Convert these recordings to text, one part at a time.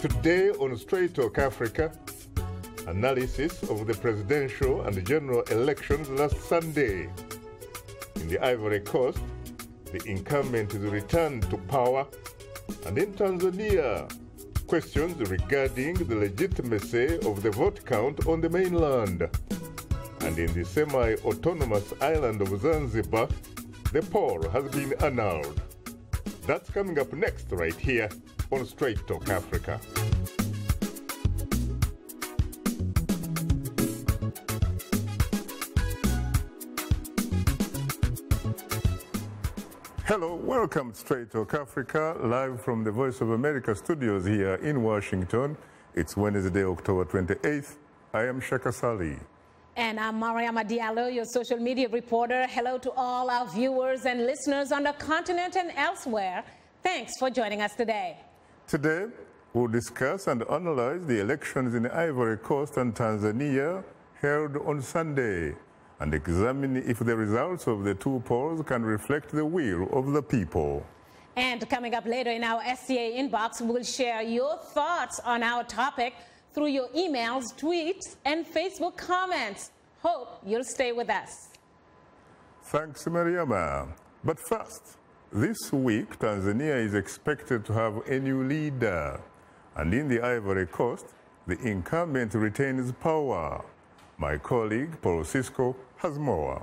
Today on Straight Talk Africa, analysis of the presidential and general elections last Sunday. In the Ivory Coast, the incumbent is returned to power, and in Tanzania, questions regarding the legitimacy of the vote count on the mainland. And in the semi-autonomous island of Zanzibar, the poll has been annulled. That's coming up next right here on Straight Talk Africa. Hello, welcome to Straight Talk Africa, live from the Voice of America studios here in Washington. It's Wednesday, October 28th. I am Shaka Ssali. And I'm Mariama Diallo, your social media reporter. Hello to all our viewers and listeners on the continent and elsewhere. Thanks for joining us today. Today, we'll discuss and analyze the elections in Ivory Coast and Tanzania held on Sunday, and examine if the results of the two polls can reflect the will of the people. And coming up later in our SCA inbox, we'll share your thoughts on our topic through your emails, tweets, and Facebook comments. Hope you'll stay with us. Thanks, Mariama. But first, this week, Tanzania is expected to have a new leader. And in the Ivory Coast, the incumbent retains power. My colleague, Paul Cisco, has more.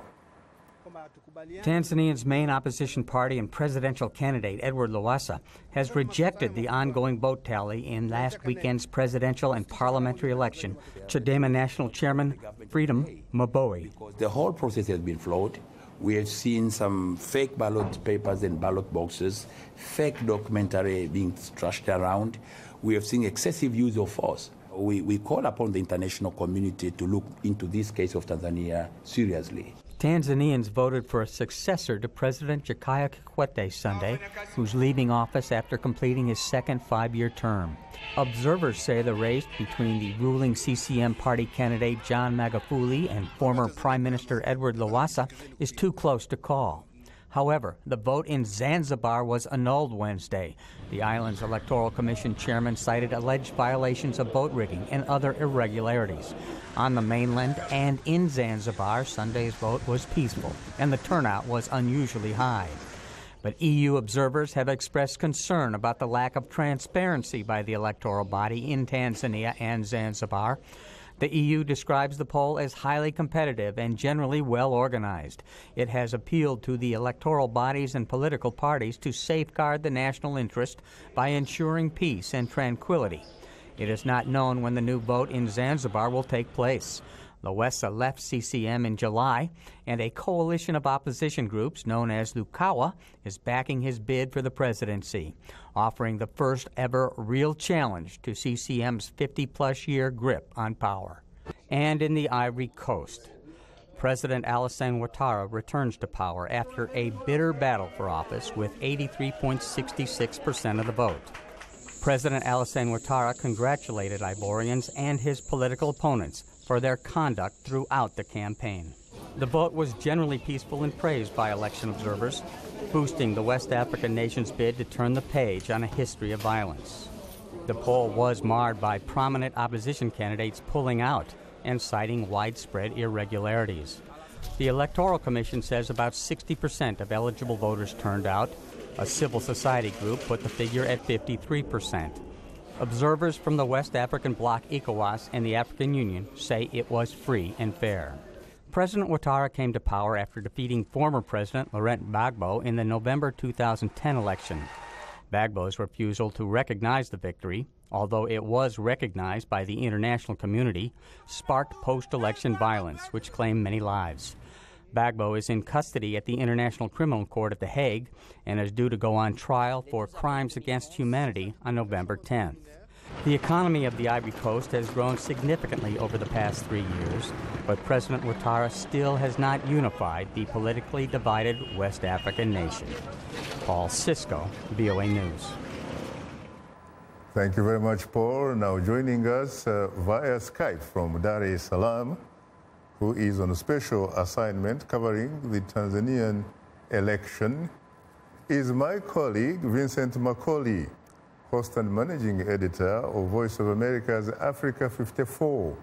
Tanzania's main opposition party and presidential candidate, Edward Lowassa, has rejected the ongoing vote tally in last weekend's presidential and parliamentary election. Chadema National Chairman Freedom Mbowe. The whole process has been flawed. We have seen some fake ballot papers and ballot boxes, fake documentary being trashed around. We have seen excessive use of force. We call upon the international community to look into this case of Tanzania seriously. Tanzanians voted for a successor to President Jakaya Kikwete Sunday, who's leaving office after completing his second five-year term. Observers say the race between the ruling CCM party candidate John Magufuli and former Prime Minister Edward Lowassa is too close to call. However, the vote in Zanzibar was annulled Wednesday. The island's Electoral Commission chairman cited alleged violations of vote rigging and other irregularities. On the mainland and in Zanzibar, Sunday's vote was peaceful, and the turnout was unusually high. But EU observers have expressed concern about the lack of transparency by the electoral body in Tanzania and Zanzibar. The EU describes the poll as highly competitive and generally well organized. It has appealed to the electoral bodies and political parties to safeguard the national interest by ensuring peace and tranquility. It is not known when the new vote in Zanzibar will take place. Lowassa left CCM in July, and a coalition of opposition groups known as Lukawa is backing his bid for the presidency, offering the first ever real challenge to CCM's 50-plus year grip on power. And in the Ivory Coast, President Alassane Ouattara returns to power after a bitter battle for office with 83.66% of the vote. President Alassane Ouattara congratulated Ivorians and his political opponents for their conduct throughout the campaign. The vote was generally peaceful and praised by election observers, boosting the West African nation's bid to turn the page on a history of violence. The poll was marred by prominent opposition candidates pulling out and citing widespread irregularities. The Electoral Commission says about 60% of eligible voters turned out. A civil society group put the figure at 53%. Observers from the West African bloc ECOWAS and the African Union say it was free and fair. President Ouattara came to power after defeating former President Laurent Gbagbo in the November 2010 election. Gbagbo's refusal to recognize the victory, although it was recognized by the international community, sparked post-election violence, which claimed many lives. Gbagbo is in custody at the International Criminal Court at The Hague and is due to go on trial for crimes against humanity on November 10th. The economy of the Ivory Coast has grown significantly over the past 3 years, but President Ouattara still has not unified the politically divided West African nation. Paul Cisco, VOA News. Thank you very much, Paul. Now joining us via Skype from Dar es Salaam, who is on a special assignment covering the Tanzanian election, is my colleague Vincent Makori, host and managing editor of Voice of America's Africa 54,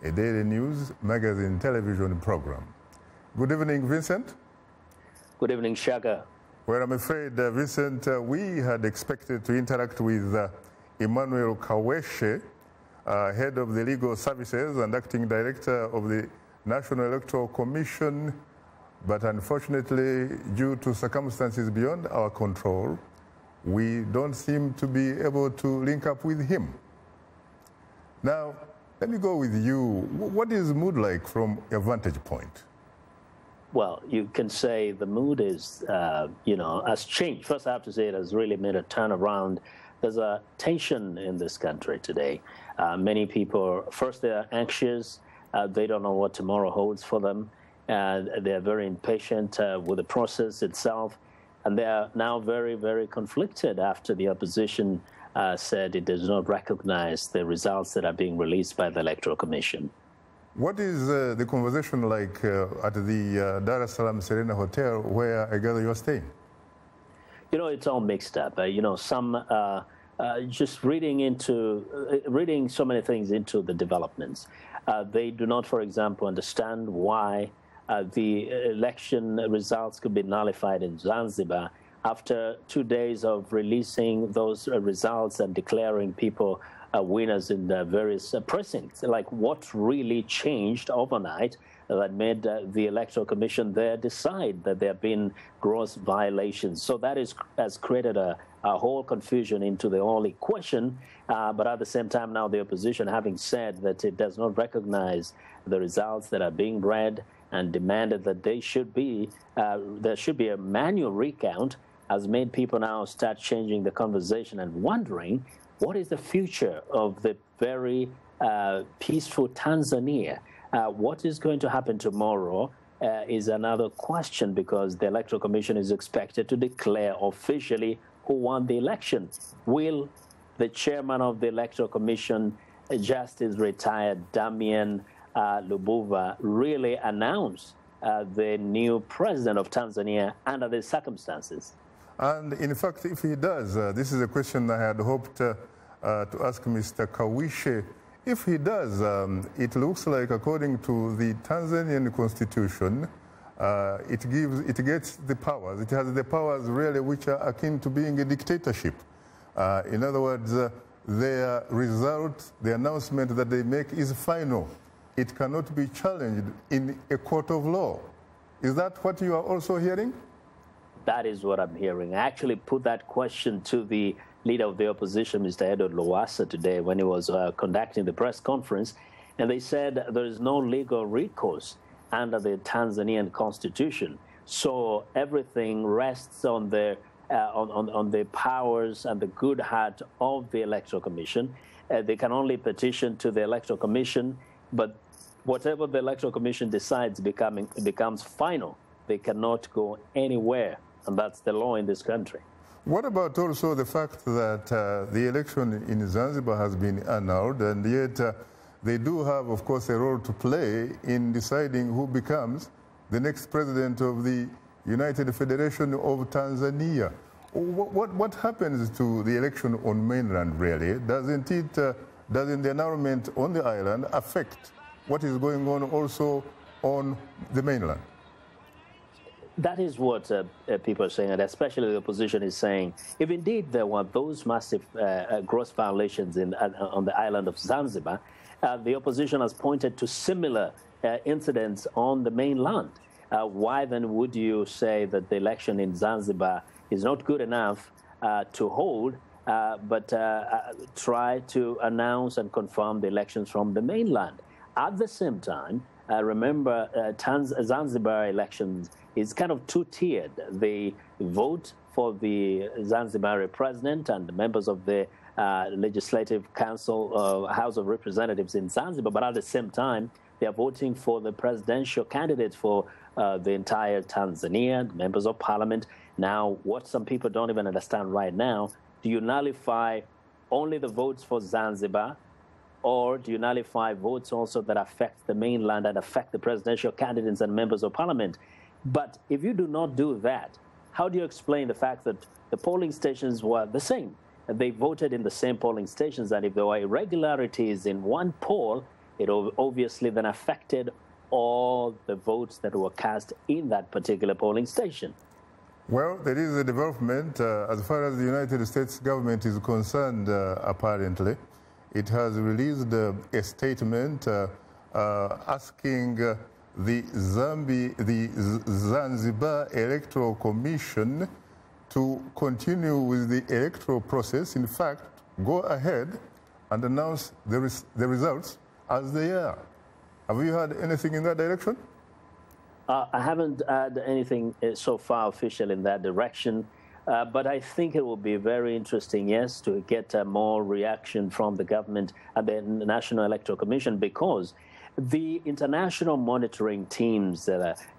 a daily news, magazine, television program. Good evening, Vincent. Good evening, Shaka. Well, I'm afraid, Vincent, we had expected to interact with Emmanuel Kawishe, head of the Legal Services and acting director of the National Electoral Commission, but unfortunately, due to circumstances beyond our control, we don't seem to be able to link up with him. Now, let me go with you. What is the mood like from your vantage point? Well, you can say the mood is, has changed. First, I have to say it has really made a turnaround. There's a tension in this country today. Many people, first, they're anxious. They don't know what tomorrow holds for them. They're very impatient with the process itself. And they are now very, very conflicted after the opposition said it does not recognize the results that are being released by the Electoral Commission. What is the conversation like at the Dar es Salaam Serena Hotel where I gather you're staying? You know, it's all mixed up. Some just reading so many things into the developments. They do not, for example, understand why the election results could be nullified in Zanzibar after 2 days of releasing those results and declaring people winners in the various precincts. Like, what really changed overnight that made the Electoral Commission there decide that there have been gross violations? So that has created a whole confusion into the whole equation. But at the same time, now the opposition, having said that it does not recognize the results that are being read and demanded that there should be a manual recount, has made people now start changing the conversation and wondering what is the future of the very peaceful Tanzania. What is going to happen tomorrow is another question, because the Electoral Commission is expected to declare officially who won the election. Will the chairman of the Electoral Commission, Justice retired Damian Lubuva, really announce the new president of Tanzania under these circumstances? And in fact, if he does, this is a question I had hoped to ask Mr. Kawishe. If he does, it looks like, according to the Tanzanian constitution, it gets the powers. It has the powers really which are akin to being a dictatorship. In other words, their result, the announcement that they make is final. It cannot be challenged in a court of law. Is that what you are also hearing? That is what I'm hearing. I actually put that question to the leader of the opposition, Mr. Edward Lowassa, today when he was conducting the press conference, and they said there is no legal recourse under the Tanzanian constitution. So everything rests on the powers and the good heart of the Electoral Commission. They can only petition to the Electoral Commission, but whatever the Electoral Commission decides becomes final. They cannot go anywhere, and that's the law in this country. What about also the fact that the election in Zanzibar has been annulled, and yet they do have, of course, a role to play in deciding who becomes the next president of the United Federation of Tanzania? What happens to the election on mainland, really? Doesn't the annulment on the island affect what is going on also on the mainland? That is what people are saying, and especially the opposition is saying. If indeed there were those massive gross violations on the island of Zanzibar, the opposition has pointed to similar incidents on the mainland. Why then would you say that the election in Zanzibar is not good enough to hold, but try to announce and confirm the elections from the mainland? At the same time, remember, Zanzibar elections is kind of two-tiered. They vote for the Zanzibari president and the members of the Legislative Council, House of Representatives in Zanzibar, but at the same time, they are voting for the presidential candidate for the entire Tanzania, members of parliament. Now, what some people don't even understand right now, do you nullify only the votes for Zanzibar, or do you nullify votes also that affect the mainland and affect the presidential candidates and members of parliament? But if you do not do that, how do you explain the fact that the polling stations were the same? they voted in the same polling stations, and if there were irregularities in one poll, it obviously then affected all the votes that were cast in that particular polling station. Well, there is a development as far as the United States government is concerned, apparently. It has released a statement asking the Zanzibar Electoral Commission to continue with the electoral process. In fact, go ahead and announce the results as they are. Have you heard anything in that direction? I haven't had anything so far official in that direction, but I think it will be very interesting, yes, to get more reaction from the government and the National Electoral Commission, because the international monitoring teams,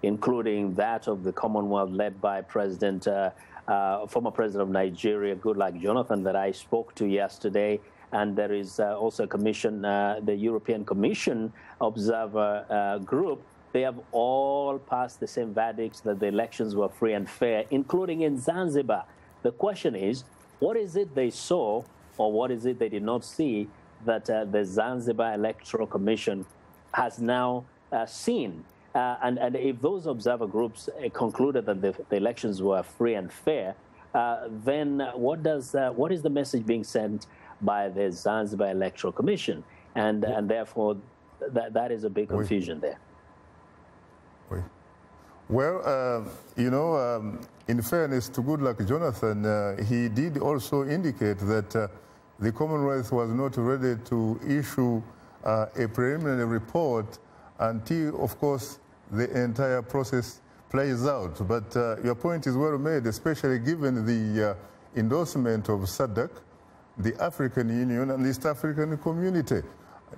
including that of the Commonwealth led by former President of Nigeria, Goodluck Jonathan, that I spoke to yesterday, and there is also a commission, the European Commission Observer Group. They have all passed the same verdicts that the elections were free and fair, including in Zanzibar. The question is, what is it they saw, or what is it they did not see, that the Zanzibar Electoral Commission has now seen? And if those observer groups concluded that the elections were free and fair, then what is the message being sent by the Zanzibar Electoral Commission? And therefore, that is a big confusion there. Well, in fairness to Goodluck Jonathan, he did also indicate that the Commonwealth was not ready to issue a preliminary report until, of course, the entire process plays out. But your point is well made, especially given the endorsement of SADC, the African Union, and East African Community.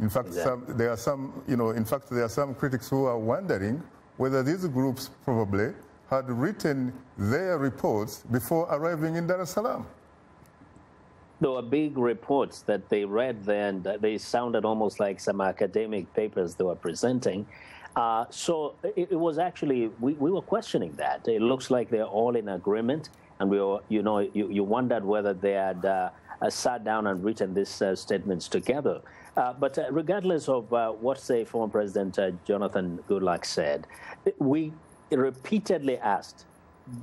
In fact, Exactly. there are some critics who are wondering whether these groups probably had written their reports before arriving in Dar es Salaam. There were big reports that they read there, and they sounded almost like some academic papers they were presenting. So it was actually, we were questioning that. It looks like they're all in agreement, and we were, you wondered whether they had sat down and written these statements together. But regardless of what, say, former President Jonathan Goodluck said, we repeatedly asked,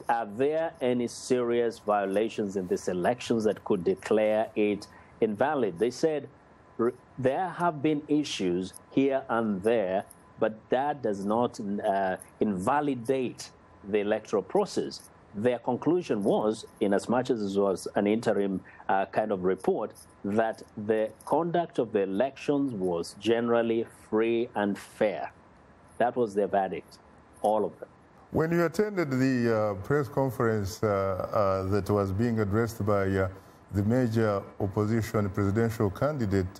are there any serious violations in these elections that could declare it invalid? They said there have been issues here and there, but that does not invalidate the electoral process. Their conclusion was, in as much as it was an interim kind of report, that the conduct of the elections was generally free and fair. That was their verdict, all of them. When you attended the press conference that was being addressed by the major opposition presidential candidate,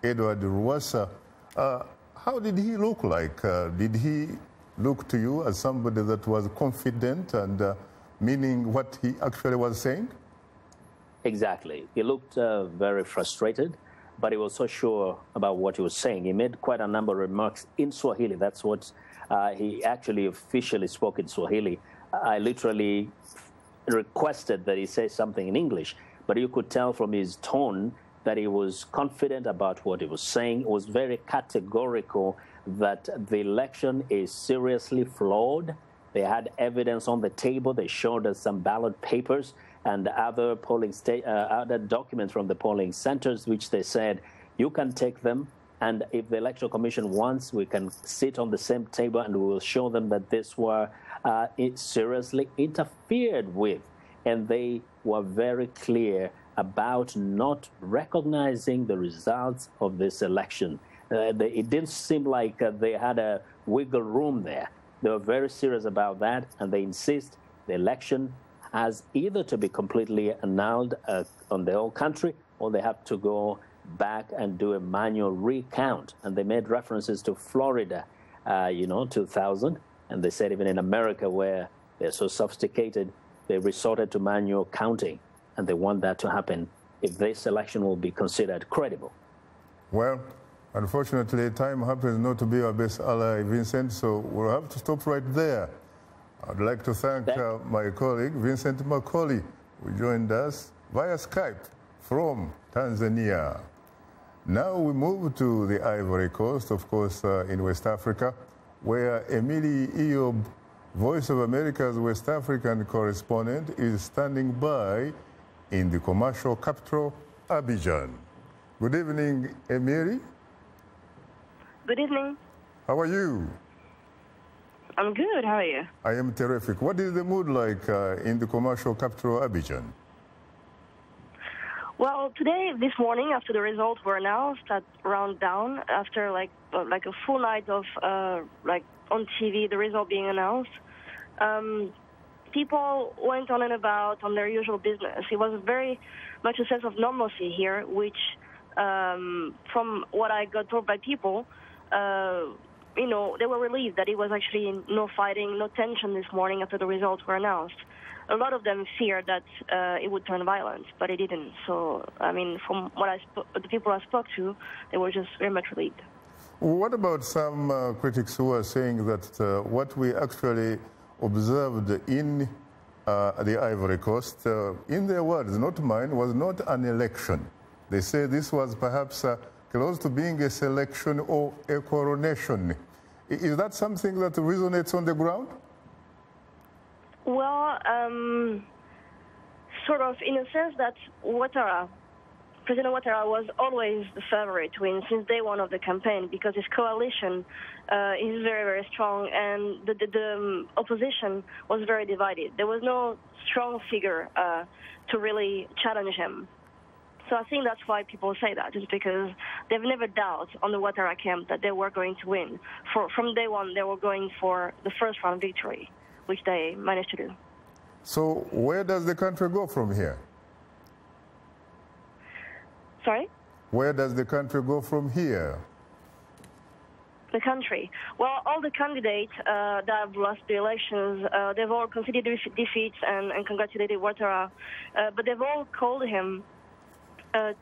Edward Ruwasa, how did he look like? Did he look to you as somebody that was confident and meaning what he actually was saying? Exactly. He looked very frustrated, but he was so sure about what he was saying. He made quite a number of remarks in Swahili. That's what he actually officially spoke in Swahili. I literally requested that he say something in English, but you could tell from his tone that he was confident about what he was saying. It was very categorical that the election is seriously flawed. They had evidence on the table. They showed us some ballot papers and other other documents from the polling centers, which they said, you can take them, and if the Electoral Commission wants, we can sit on the same table and we will show them that this were seriously interfered with. And they were very clear about not recognizing the results of this election. It didn't seem like they had a wiggle room there. They were very serious about that, and they insist the election has either to be completely annulled on the whole country, or they have to go back and do a manual recount. And they made references to Florida, 2000, and they said even in America, where they're so sophisticated, they resorted to manual counting, and they want that to happen if this election will be considered credible. Well, unfortunately, time happens not to be our best ally, Vincent, so we'll have to stop right there. I'd like to thank my colleague, Vincent Makori, who joined us via Skype from Tanzania. Now we move to the Ivory Coast, of course, in West Africa, where Emilie, Voice of America's West African correspondent, is standing by in the commercial capital, Abdijan. Good evening, Emilie. Good evening. How are you? I'm good. How are you? I am terrific. What is the mood like in the commercial capital, Abdijan? Well, this morning, after the results were announced at around dawn, after like a full night of on TV, the result being announced, people went on and about on their usual business. It was very much a sense of normalcy here, which, from what I got told by people, they were relieved that it was actually no fighting, no tension this morning after the results were announced. A lot of them feared that it would turn violent, but it didn't. So, I mean, from what the people I spoke to, they were just very much relieved. What about some critics who are saying that what we actually observed in the Ivory Coast, in their words, not mine, was not an election? They say this was perhaps close to being a selection or a coronation. Is that something that resonates on the ground? Well, sort of in a sense that President Ouattara was always the favorite to win since day one of the campaign because his coalition is very, very strong and the opposition was very divided. There was no strong figure to really challenge him. So I think that's why people say that, is because they've never doubted on the Ouattara camp that they were going to win. From day one, they were going for the first round victory, which they managed to do. So where does the country go from here? Sorry? Where does the country go from here? The country. Well, all the candidates that have lost the elections, they've all conceded defeats and congratulated Ouattara, but they've all called him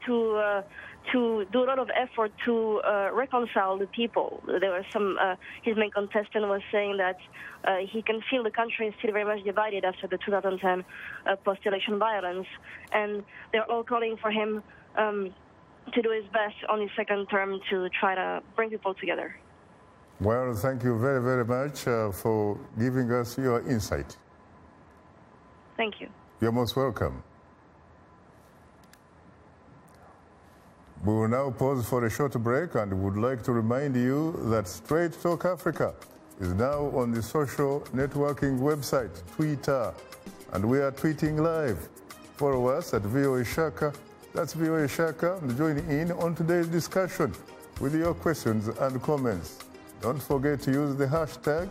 to do a lot of effort to reconcile the people. There were some, his main contestant was saying that he can feel the country is still very much divided after the 2010 post-election violence, and they're all calling for him to do his best on his second term to try to bring people together. Well, thank you very, very much for giving us your insight. Thank you. You're most welcome. We will now pause for a short break and would like to remind you that Straight Talk Africa is now on the social networking website, Twitter, and we are tweeting live. Follow us at VOA Shaka, that's VOA Shaka, and join in on today's discussion with your questions and comments. Don't forget to use the hashtag,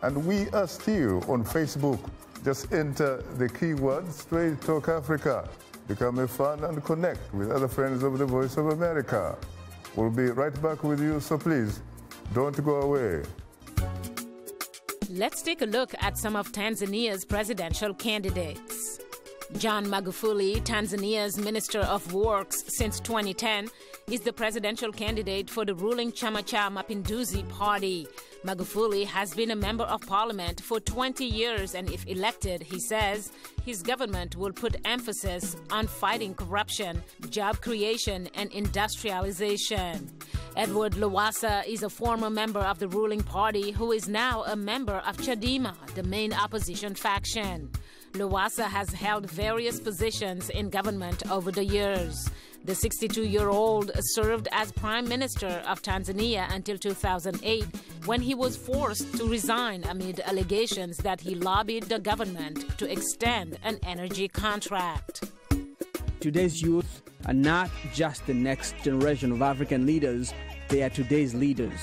and we are still on Facebook. Just enter the keyword Straight Talk Africa. Become a fan and connect with other friends of the Voice of America. We'll be right back with you, so please don't go away. Let's take a look at some of Tanzania's presidential candidates. John Magufuli, Tanzania's Minister of Works since 2010, is the presidential candidate for the ruling Chama cha Mapinduzi party. Magufuli has been a member of parliament for 20 years, and if elected, he says, his government will put emphasis on fighting corruption, job creation, and industrialization. Edward Lowassa is a former member of the ruling party who is now a member of Chadema, the main opposition faction. Lowassa has held various positions in government over the years. The 62-year-old served as Prime Minister of Tanzania until 2008, when he was forced to resign amid allegations that he lobbied the government to extend an energy contract. Today's youth are not just the next generation of African leaders, they are today's leaders.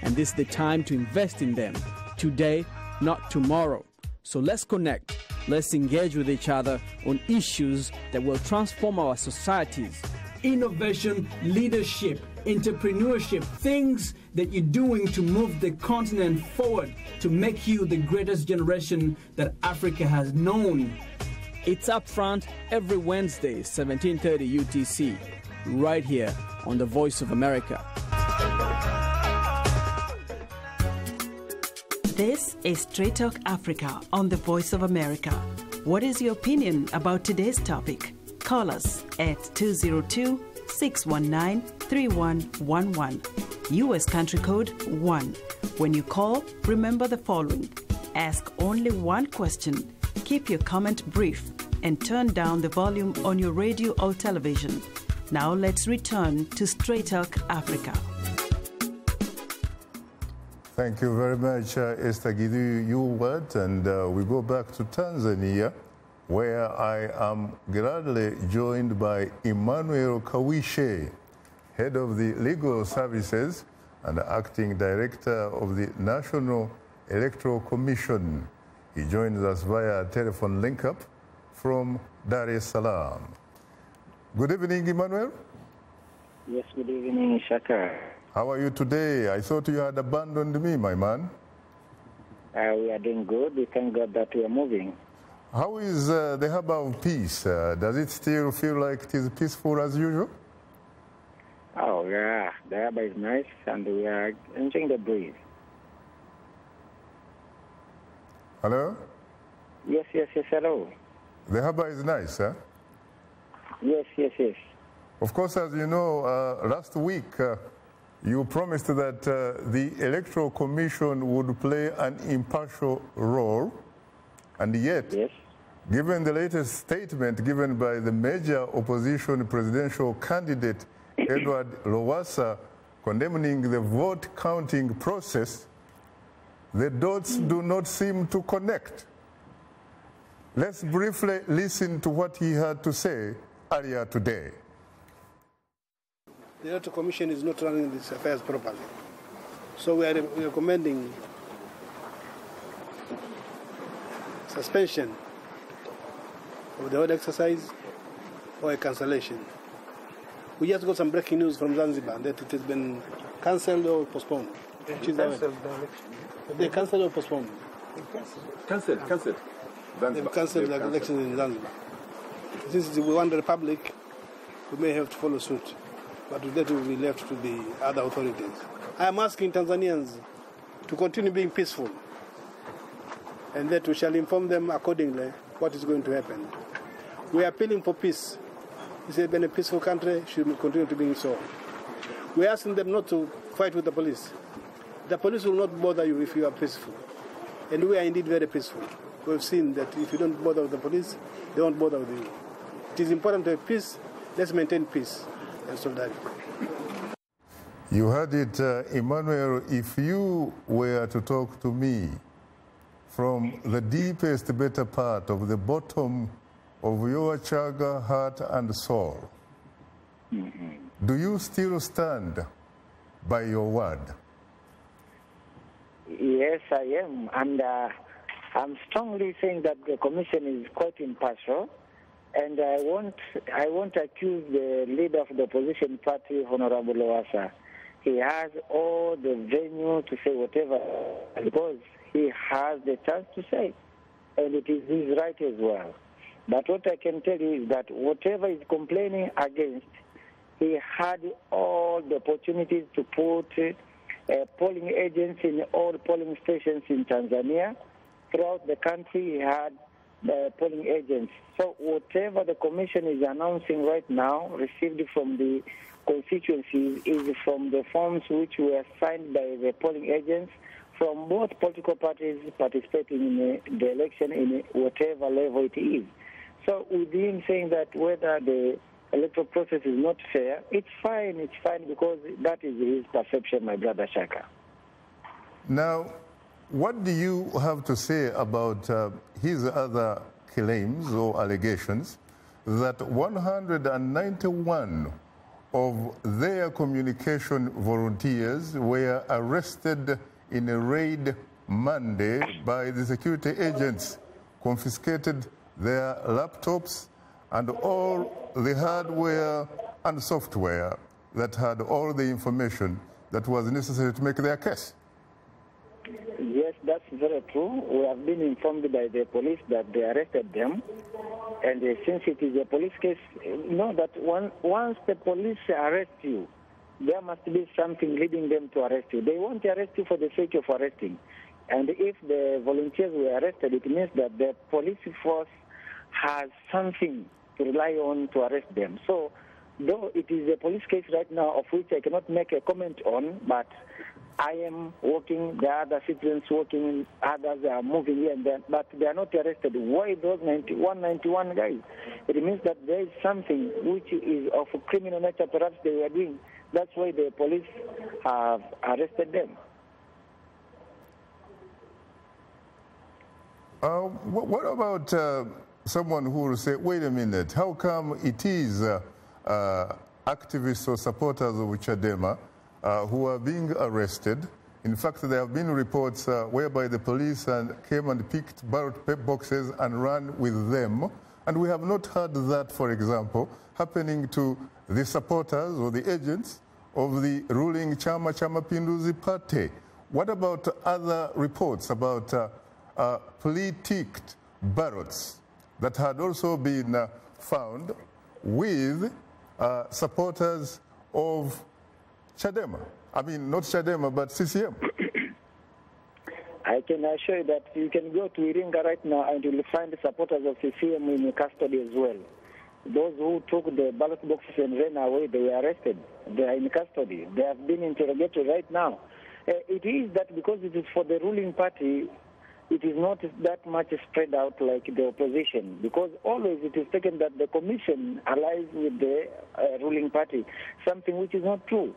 And this is the time to invest in them, today, not tomorrow. So let's connect, let's engage with each other on issues that will transform our societies. Innovation, leadership, entrepreneurship, things that you're doing to move the continent forward, to make you the greatest generation that Africa has known. It's Up Front every Wednesday, 1730 UTC, right here on the Voice of America. This is Straight Talk Africa on the Voice of America. What is your opinion about today's topic? Call us at 202-619-3111. U.S. country code 1. When you call, remember the following. Ask only one question, keep your comment brief, and turn down the volume on your radio or television. Now let's return to Straight Talk Africa. Thank you very much, Esther Gidu Yuwat, and we go back to Tanzania, where I am gladly joined by Emmanuel Kawishe, head of the Legal Services and acting director of the National Electoral Commission. He joins us via telephone link-up from Dar es Salaam. Good evening, Emmanuel. Yes, good evening, Shaka. How are you today? I thought you had abandoned me, my man. We are doing good. We thank God that we are moving. How is the harbor of peace? Does it still feel like it is peaceful as usual? Oh, yeah. The harbor is nice, and we are enjoying the breeze. Hello? Yes, hello. The harbor is nice, huh? Yes. Of course, as you know, last week you promised that the Electoral Commission would play an impartial role, and yet, yes, given the latest statement given by the major opposition presidential candidate, Edward Lowassa, condemning the vote counting process, the dots do not seem to connect. Let's briefly listen to what he had to say earlier today. The Electoral Commission is not running these affairs properly. So we are recommending suspension of the whole exercise or a cancellation. We just got some breaking news from Zanzibar that it has been cancelled or postponed. They cancelled the election. They cancelled or postponed? Cancelled. They've cancelled the elections in Zanzibar. Since we want the republic, we may have to follow suit. But that will be left to the other authorities. I am asking Tanzanians to continue being peaceful, and that we shall inform them accordingly what is going to happen. We are appealing for peace. This has been a peaceful country, should continue to be so. We are asking them not to fight with the police. The police will not bother you if you are peaceful. And we are indeed very peaceful. We've seen that if you don't bother with the police, they won't bother with you. It is important to have peace. Let's maintain peace and solidarity. You heard it, Emmanuel. If you were to talk to me from the deepest, better part of the bottom of your chaga, heart, and soul, do you still stand by your word? Yes, I am. And I'm strongly saying that the commission is quite impartial. And I won't accuse the leader of the opposition party, Honorable Lowassa. He has all the venue to say whatever, because he has the chance to say. And it is his right as well. But what I can tell you is that whatever he's complaining against, he had all the opportunities to put polling agents in all polling stations in Tanzania. Throughout the country, he had the polling agents. So whatever the commission is announcing right now, received from the constituencies, is from the forms which were signed by the polling agents from both political parties participating in the election in whatever level it is. So with him saying that whether the electoral process is not fair, it's fine because that is his perception, my brother Shaka. Now, what do you have to say about his other claims or allegations that 191 of their communication volunteers were arrested in a raid Monday by the security agents, confiscated their laptops and all the hardware and software that had all the information that was necessary to make their case? Yes, that's very true. We have been informed by the police that they arrested them. And since it is a police case, you know that once the police arrest you, there must be something leading them to arrest you. They won't arrest you for the sake of arresting. And if the volunteers were arrested, it means that the police force has something to rely on to arrest them. So, though it is a police case right now of which I cannot make a comment on, but I am working, the other citizens working, others are moving here and there, but they are not arrested. Why those 91 guys? It means that there is something which is of a criminal nature perhaps they were doing. That's why the police have arrested them. What about someone who will say, wait a minute, how come it is activists or supporters of Chadema who are being arrested? In fact, there have been reports whereby the police came and picked ballot boxes and ran with them. And we have not heard that, for example, happening to the supporters or the agents of the ruling Chama Pinduzi Party. What about other reports about plea-ticked ballots that had also been found with supporters of Chadema? I mean, not Chadema, but CCM. I can assure you that you can go to Iringa right now and you will find the supporters of CCM in custody as well. Those who took the ballot boxes and ran away, they were arrested. They are in custody. They have been interrogated right now. It is that because it is for the ruling party, it is not that much spread out like the opposition, because always it is taken that the commission allies with the ruling party, something which is not true.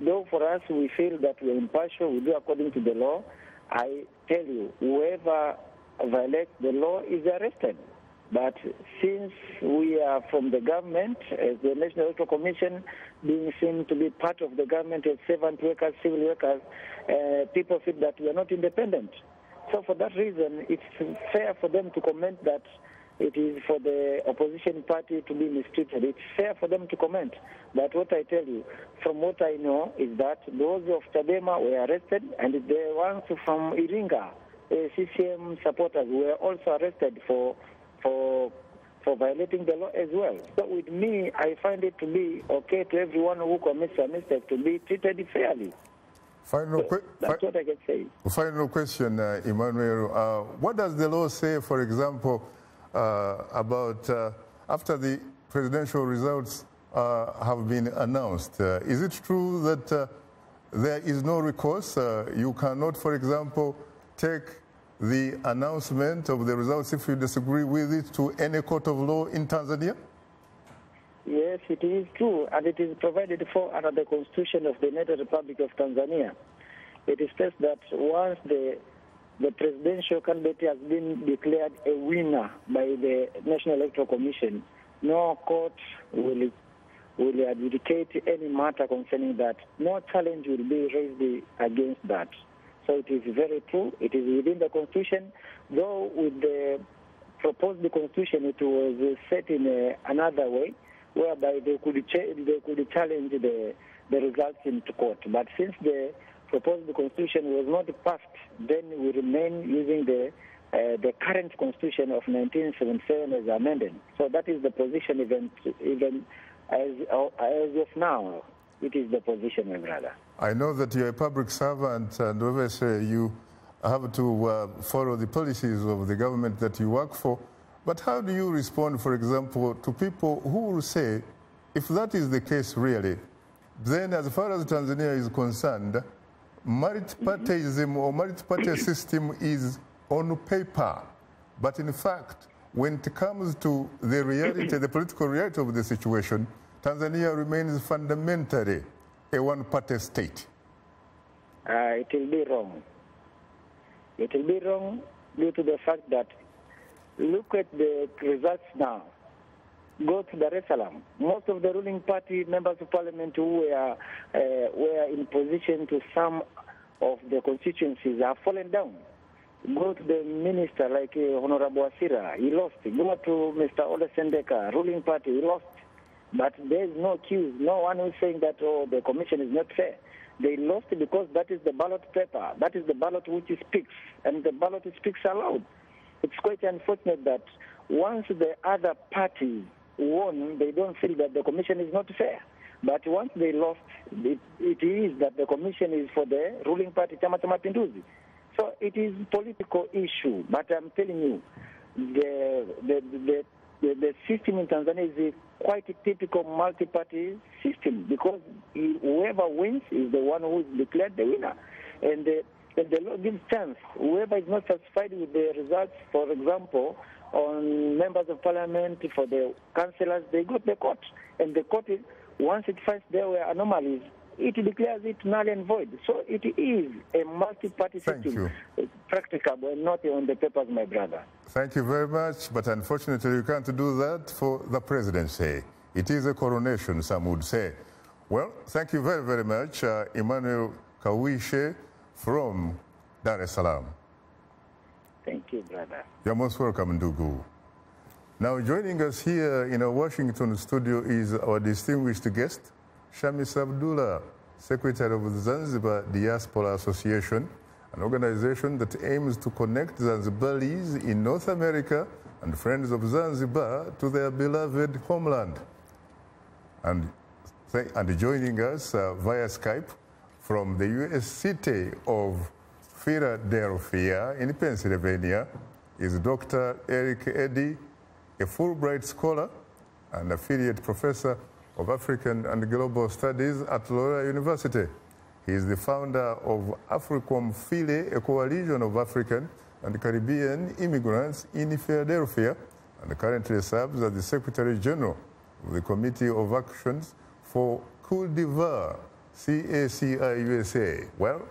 Though for us, we feel that we are impartial, we do according to the law. I tell you, whoever violates the law is arrested. But since we are from the government, as the National Electoral Commission, being seen to be part of the government as servant workers, civil workers, people feel that we are not independent. So for that reason, it's fair for them to comment that it is for the opposition party to be mistreated. It's fair for them to comment. But what I tell you, from what I know, is that those of Chadema were arrested, and the ones from Iringa, CCM supporters, were also arrested for violating the law as well. So with me, I find it to be okay to everyone who commits a mistake to be treated fairly. That's what I can say. Final question, Emmanuel. What does the law say, for example, about after the presidential results have been announced? Is it true that there is no recourse? You cannot, for example, take the announcement of the results, if you disagree with it, to any court of law in Tanzania? Yes, it is true, and it is provided for under the Constitution of the United Republic of Tanzania. It states that once the presidential candidate has been declared a winner by the National Electoral Commission, no court will adjudicate any matter concerning that. No challenge will be raised against that. So it is very true. It is within the Constitution, though with the proposed Constitution it was set in another way, whereby they could challenge the results into court. But since the proposed Constitution was not passed, then we remain using the current Constitution of 1977 as amended. So that is the position even as of now. It is the position, my brother. I know that you're a public servant, and obviously you have to follow the policies of the government that you work for. But how do you respond, for example, to people who will say, if that is the case really, then as far as Tanzania is concerned, multi-partyism or multi-party system is on paper. But in fact, when it comes to the reality, the political reality of the situation, Tanzania remains fundamentally a one-party state. It will be wrong. It will be wrong due to the fact that look at the results now. Go to Dar es Salaam. Most of the ruling party members of parliament who were in position to some of the constituencies have fallen down. Go to the minister like Honorable Asira, he lost. Go to Mr. Ole Sendeka, ruling party, he lost. But there is no accuse. No one is saying that, oh, the commission is not fair. They lost because that is the ballot paper. That is the ballot which speaks, and the ballot speaks aloud. It's quite unfortunate that once the other party won, they don't feel that the commission is not fair. But once they lost, it is that the commission is for the ruling party, Chama Pinduzi. So it is a political issue. But I'm telling you, the the system in Tanzania is quite a typical multi-party system, because whoever wins is the one who is declared the winner. And the law gives chance. Whoever is not satisfied with the results, for example, on members of parliament, for the councillors, they go to the court. And the court, once it finds there were anomalies, it declares it null and void. So it is a multi-party system, practicable and not on the papers, my brother. Thank you very much, but unfortunately you can't do that for the presidency. It is a coronation, some would say. Well, thank you very, very much, Emmanuel Kawishe from Dar es Salaam. Thank you, brother. You're most welcome, Ndugu. Now, joining us here in our Washington studio is our distinguished guest, Shamis Abdulla, Secretary of the Zanzibar Diaspora Association, an organization that aims to connect Zanzibaris in North America and friends of Zanzibar to their beloved homeland. And joining us via Skype from the U.S. city of Philadelphia in Pennsylvania is Dr. Eric Eddy, a Fulbright scholar and affiliate professor of African and Global Studies at Loyola University. He is the founder of Africom Phile, a coalition of African and Caribbean immigrants in Philadelphia, and currently serves as the Secretary General of the Committee of Actions for Cote d'Ivoire, CACI USA. Well,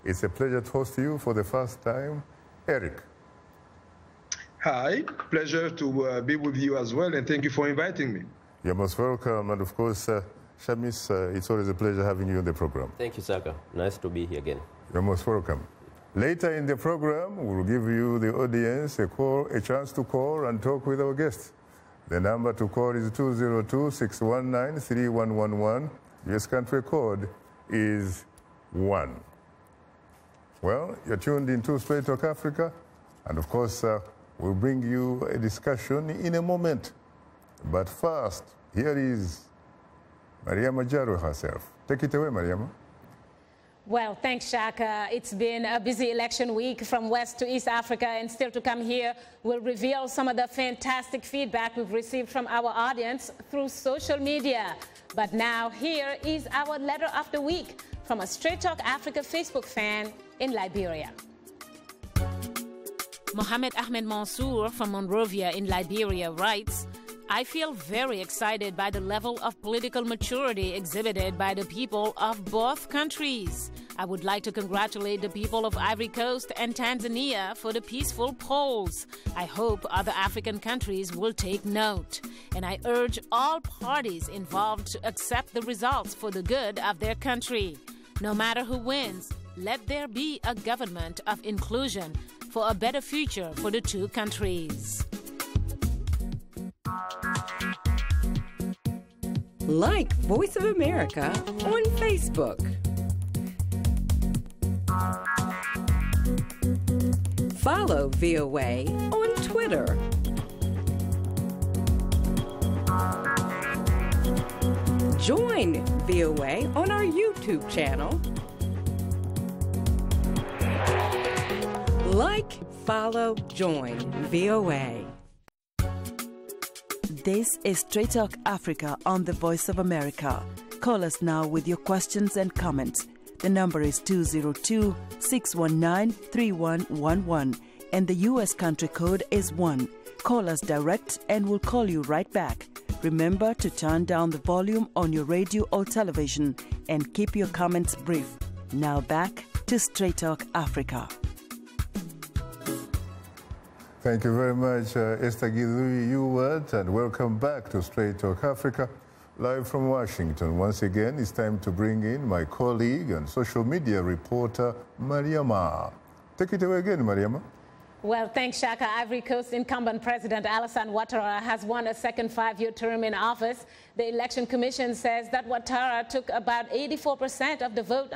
it's a pleasure to host you for the first time, Eric. Hi, pleasure to be with you as well, and thank you for inviting me. You're most welcome, and of course, Shamis, it's always a pleasure having you on the program. Thank you, Shaka. Nice to be here again. You're most welcome. Later in the program, we'll give you, the audience, a chance to call and talk with our guests. The number to call is 202-619-3111. US country code is 1. Well, you're tuned into Straight Talk Africa, and of course, we'll bring you a discussion in a moment. But first, here is Mariama Jaro herself. Take it away, Mariama. Well, thanks, Shaka. It's been a busy election week from West to East Africa, and still to come here, we'll reveal some of the fantastic feedback we've received from our audience through social media. But now, here is our letter of the week from a Straight Talk Africa Facebook fan in Liberia. Mohamed Ahmed Mansour from Monrovia in Liberia writes, I feel very excited by the level of political maturity exhibited by the people of both countries. I would like to congratulate the people of Ivory Coast and Tanzania for the peaceful polls. I hope other African countries will take note. And I urge all parties involved to accept the results for the good of their country. No matter who wins, let there be a government of inclusion for a better future for the two countries. Like Voice of America on Facebook. Follow VOA on Twitter. Join VOA on our YouTube channel. Like, follow, join VOA. This is Straight Talk Africa on the Voice of America. Call us now with your questions and comments. The number is 202-619-3111 and the U.S. country code is 1. Call us direct and we'll call you right back. Remember to turn down the volume on your radio or television and keep your comments brief. Now back to Straight Talk Africa. Thank you very much, Esther Gidhui-Ewart, and welcome back to Straight Talk Africa, live from Washington. Once again, it's time to bring in my colleague and social media reporter, Mariama. Take it away again, Mariama. Well, thanks, Shaka. Ivory Coast incumbent President Alassane Ouattara has won a second 5-year term in office. The Election Commission says that Ouattara took about 84% of the vote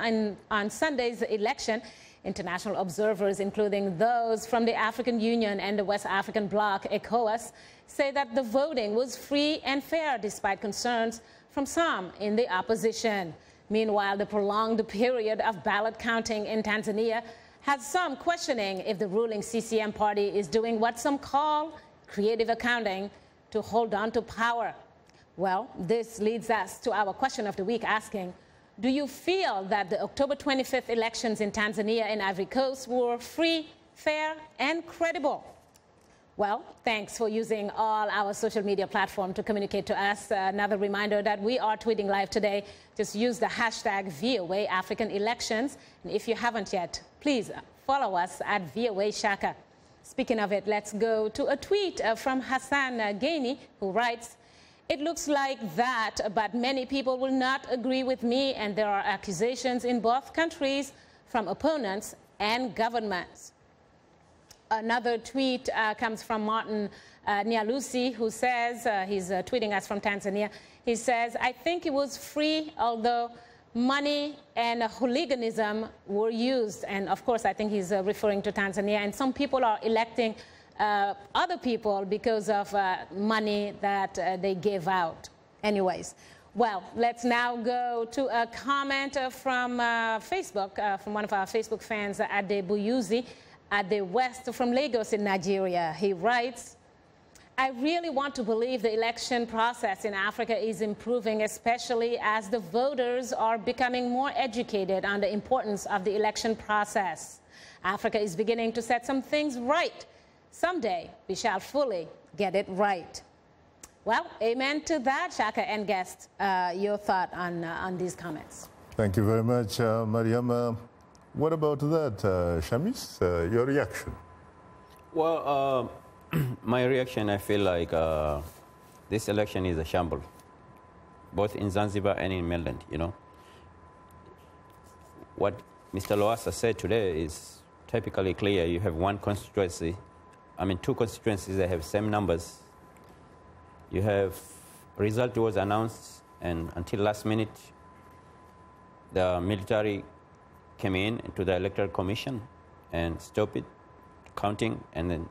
on Sunday's election. International observers, including those from the African Union and the West African Bloc, ECOWAS, say that the voting was free and fair despite concerns from some in the opposition. Meanwhile, the prolonged period of ballot counting in Tanzania has some questioning if the ruling CCM party is doing what some call creative accounting to hold on to power. Well, this leads us to our question of the week asking, do you feel that the October 25th elections in Tanzania and Ivory Coast were free, fair, and credible? Well, thanks for using all our social media platform to communicate to us. Another reminder that we are tweeting live today. Just use the hashtag VOA African Elections. And if you haven't yet, please follow us at VOA Shaka. Speaking of it, let's go to a tweet from Hassan Gaini, who writes, "It looks like that, but many people will not agree with me, and there are accusations in both countries from opponents and governments." Another tweet comes from Martin Nyalusi, who says, he's tweeting us from Tanzania, he says, "I think it was free, although money and hooliganism were used." And of course, I think he's referring to Tanzania. And some people are electing other people because of money that they gave out. Anyways, well, let's now go to a comment from Facebook, from one of our Facebook fans, Ade Buyuzi, at the West from Lagos in Nigeria. He writes, "I really want to believe the election process in Africa is improving, especially as the voters are becoming more educated on the importance of the election process. Africa is beginning to set some things right. Someday we shall fully get it right." Well, amen to that, Shaka and guest. Your thought on these comments? Thank you very much, Mariama. What about that, Shamis? Your reaction? Well, my reaction, I feel like this election is a shamble, both in Zanzibar and in mainland, you know. What Mr. Lowassa said today is typically clear. You have one constituency, two constituencies that have same numbers. You have result was announced, and until last minute, the military came in to the Electoral Commission and stopped it, counting, and then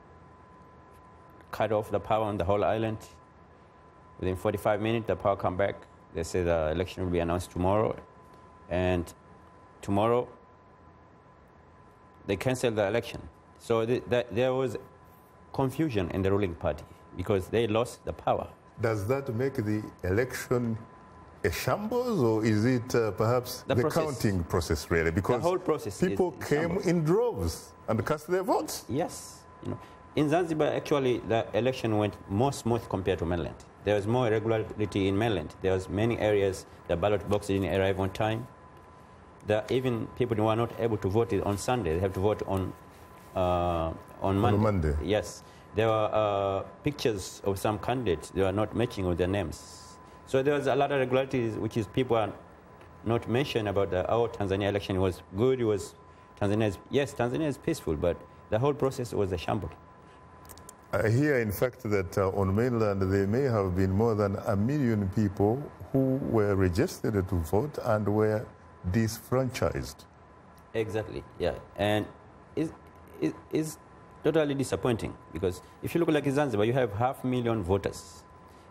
cut off the power on the whole island. Within 45 minutes, the power come back. They say the election will be announced tomorrow, and tomorrow they canceled the election. So there was confusion in the ruling party because they lost the power. Does that make the election a shambles, or is it perhaps the counting process really? Because the whole process people came in droves and cast their votes. Yes. You know, in Zanzibar, actually, the election went more smooth compared to mainland. There was more irregularity in mainland. There was many areas the ballot boxes didn't arrive on time. Even people who were not able to vote on Sunday, they have to vote on Monday. On Monday. Yes. There were pictures of some candidates. They were not matching with their names. So there was a lot of irregularities, which is people are not mentioned about our Tanzania election. It was good. It was Tanzania is peaceful, but the whole process was a shamble. I hear, in fact, that on mainland there may have been more than 1 million people who were registered to vote and were disfranchised. Exactly, yeah. And it's totally disappointing because if you look like in Zanzibar, you have 500,000 voters.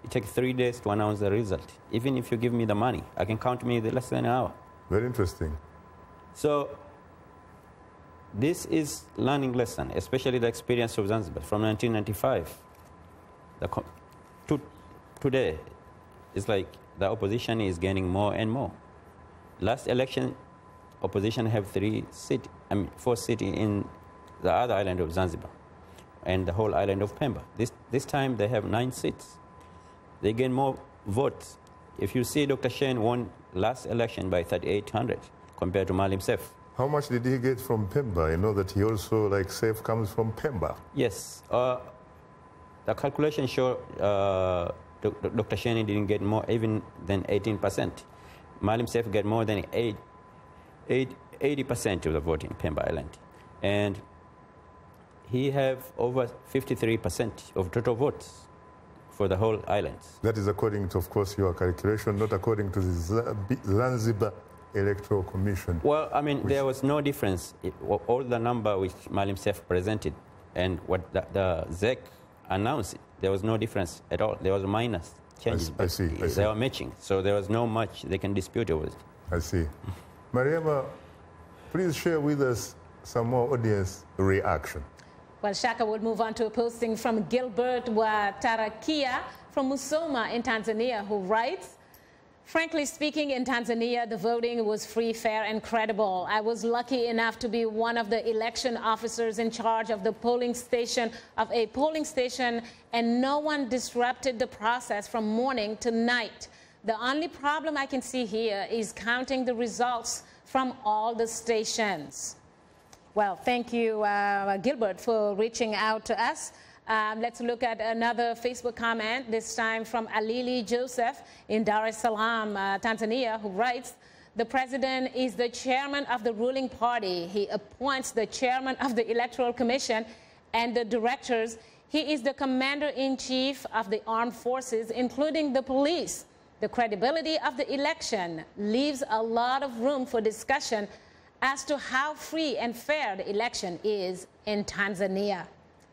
It takes 3 days to announce the result. Even if you give me the money, I can count me less than an hour. Very interesting. So this is learning lesson, especially the experience of Zanzibar from 1995. Today, it's like the opposition is gaining more and more. Last election, opposition have 4 seats in the other island of Zanzibar and the whole island of Pemba. This time they have 9 seats. They gain more votes. If you see Dr. Shein won last election by 3,800 compared to Maalim Seif. How much did he get from Pemba? I know that he also, like Seif, comes from Pemba. Yes. The calculation show Dr. Shein didn't get more even than 18%. Maalim Seif get more than 80% of the vote in Pemba Island. And he have over 53% of total votes for the whole island. That is according to, of course, your calculation, not according to the Zanzibar Electoral Commission. Well, there was no difference. All the number which Maalim Seif presented and what the ZEC announced, there was no difference at all. There was minus changes. I see. They were matching, so there was no much they can dispute over it. I see. Mariama, please share with us some more audience reaction. Well, Shaka will move on to a posting from Gilbert Watarakia from Musoma in Tanzania, who writes, frankly speaking, in Tanzania, the voting was free, fair, and credible. I was lucky enough to be one of the election officers in charge of a polling station, and no one disrupted the process from morning to night. The only problem I can see here is counting the results from all the stations. Well, thank you, Gilbert, for reaching out to us. Let's look at another Facebook comment, this time from Alili Joseph in Dar es Salaam, Tanzania, who writes, the president is the chairman of the ruling party. He appoints the chairman of the Electoral Commission and the directors. He is the commander-in-chief of the armed forces, including the police. The credibility of the election leaves a lot of room for discussion as to how free and fair the election is in Tanzania.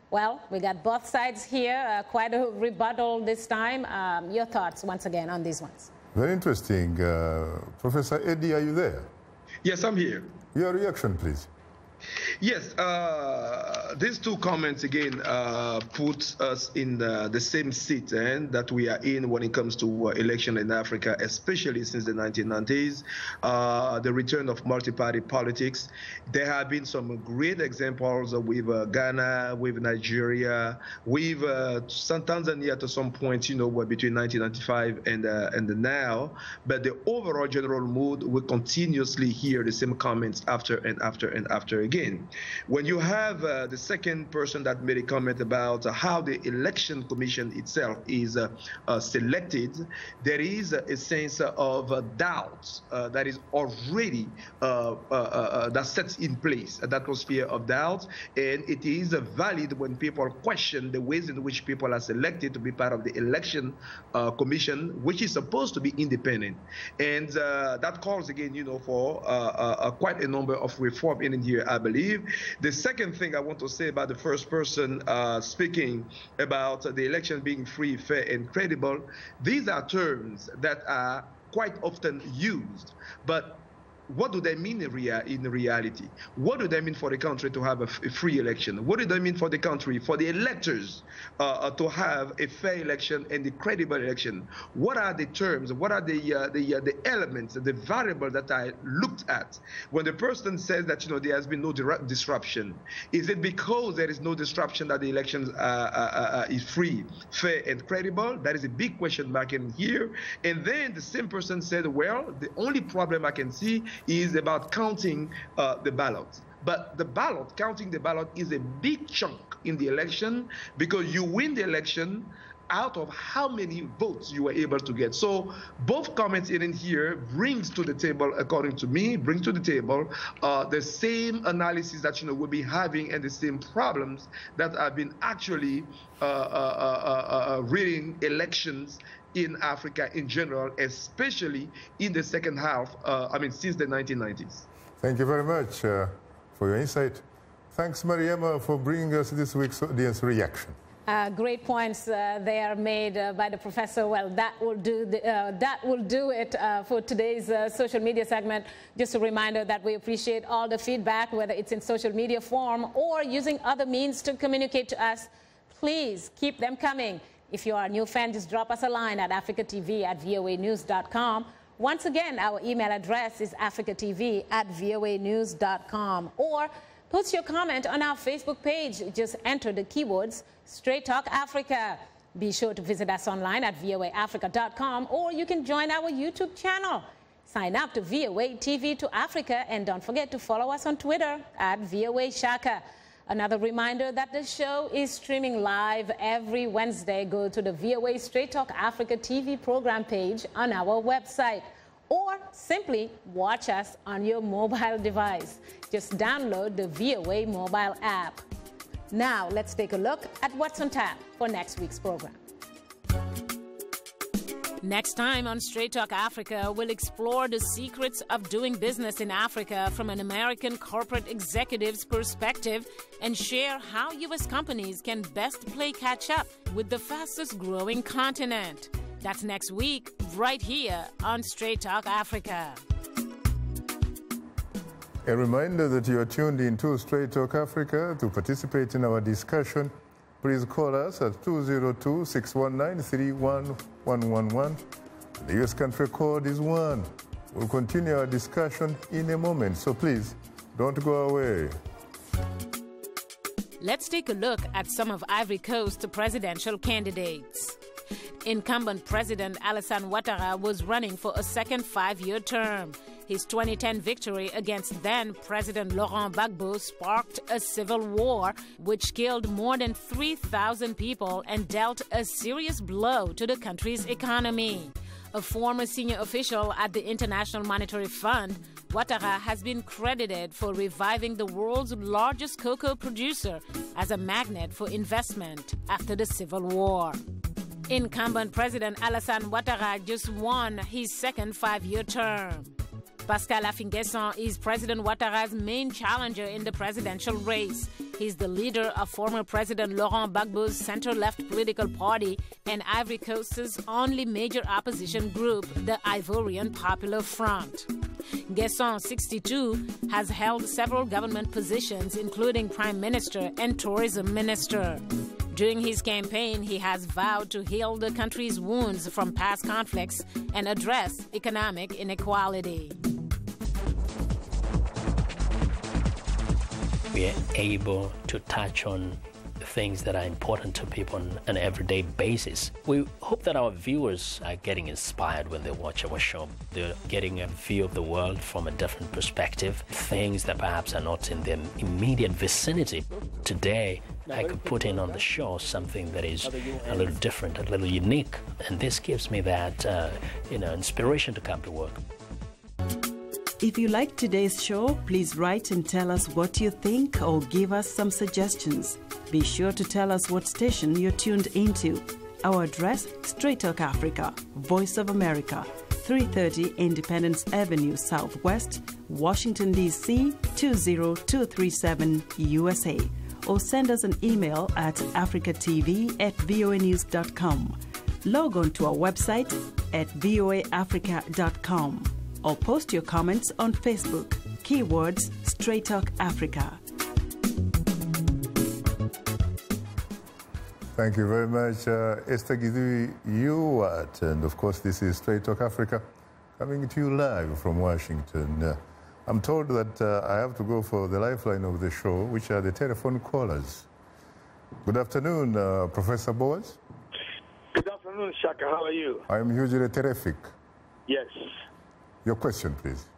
Well, we got both sides here, quite a rebuttal this time. Your thoughts, once again, on these ones? Very interesting. Professor Eddie, are you there? Yes, I'm here. Your reaction, please. Yes, these two comments again put us in the same seat that we are in when it comes to election in Africa, especially since the 1990s, the return of multi-party politics. There have been some great examples with Ghana, with Nigeria, with Tanzania to some point, you know, between 1995 and now. But the overall general mood, we continuously hear the same comments after and after and after again. When you have the second person that made a comment about how the election commission itself is selected, there is a sense of doubt that is already that sets in place, an atmosphere of doubt, and it is valid when people question the ways in which people are selected to be part of the election commission, which is supposed to be independent, and that calls again, you know, for quite a number of reform in here, I believe. The second thing I want to say about the first person speaking about the election being free, fair, and credible, these are terms that are quite often used, but what do they mean in reality? What do they mean for the country to have a free election? What do they mean for the country, for the electors to have a fair election and a credible election? What are the terms? What are the elements, the variables that I looked at when the person says that, you know, there has been no disruption? Is it because there is no disruption that the elections is free, fair, and credible? That is a big question mark in here. And then the same person said, well, the only problem I can see is about counting the ballots. But the ballot, counting the ballot, is a big chunk in the election because you win the election out of how many votes you were able to get. So both comments in here brings to the table, according to me, brings to the table the same analysis that, you know, we'll be having and the same problems that have been actually reading elections in Africa in general, especially in the second half, since the 1990s. Thank you very much for your insight. Thanks, Mariama, for bringing us this week's audience reaction. Great points there made by the professor. Well, that will do it for today's social media segment. Just a reminder that we appreciate all the feedback, whether it's in social media form or using other means to communicate to us. Please keep them coming. If you are a new fan, just drop us a line at africatv@voanews.com. Once again, our email address is africatv@voanews.com. Or post your comment on our Facebook page. Just enter the keywords Straight Talk Africa. Be sure to visit us online at voaafrica.com, or you can join our YouTube channel. Sign up to VOA TV to Africa, and don't forget to follow us on Twitter at VOA Shaka. Another reminder that the show is streaming live every Wednesday. Go to the VOA Straight Talk Africa TV program page on our website, or simply watch us on your mobile device. Just download the VOA mobile app. Now, let's take a look at what's on tap for next week's program. Next time on Straight Talk Africa, we'll explore the secrets of doing business in Africa from an American corporate executive's perspective and share how U.S. companies can best play catch-up with the fastest-growing continent. That's next week, right here on Straight Talk Africa. A reminder that you are tuned in to Straight Talk Africa. To participate in our discussion, please call us at 202-619-31111. The U.S. country code is 1. We'll continue our discussion in a moment, so please don't go away. Let's take a look at some of Ivory Coast presidential candidates. Incumbent President Alassane Ouattara was running for a second 5-year term. His 2010 victory against then-President Laurent Gbagbo sparked a civil war, which killed more than 3,000 people and dealt a serious blow to the country's economy. A former senior official at the International Monetary Fund, Ouattara has been credited for reviving the world's largest cocoa producer as a magnet for investment after the civil war. Incumbent President Alassane Ouattara just won his second 5-year term. Pascal Affi-N'Guessan is President Ouattara's main challenger in the presidential race. He's the leader of former President Laurent Gbagbo's center-left political party and Ivory Coast's only major opposition group, the Ivorian Popular Front. N'Guessan, 62, has held several government positions, including Prime Minister and Tourism Minister. During his campaign, he has vowed to heal the country's wounds from past conflicts and address economic inequality. We are able to touch on things that are important to people on an everyday basis. We hope that our viewers are getting inspired when they watch our show. They're getting a view of the world from a different perspective, things that perhaps are not in their immediate vicinity. Today, I could put in on the show something that is a little different, a little unique, and this gives me that, inspiration to come to work. If you liked today's show, please write and tell us what you think or give us some suggestions. Be sure to tell us what station you're tuned into. Our address, Straight Talk Africa, Voice of America, 330 Independence Avenue Southwest, Washington, D.C. 20237 USA. Or send us an email at africatv@voanews.com. Log on to our website at voaafrica.com. Or post your comments on Facebook. Keywords Straight Talk Africa. Thank you very much, Esther Gidui Yuat. And of course, this is Straight Talk Africa, coming to you live from Washington. I'm told that I have to go for the lifeline of the show, which are the telephone callers. Good afternoon, Professor Boaz. Good afternoon, Shaka. How are you? I'm hugely terrific. Yes. Your question, please.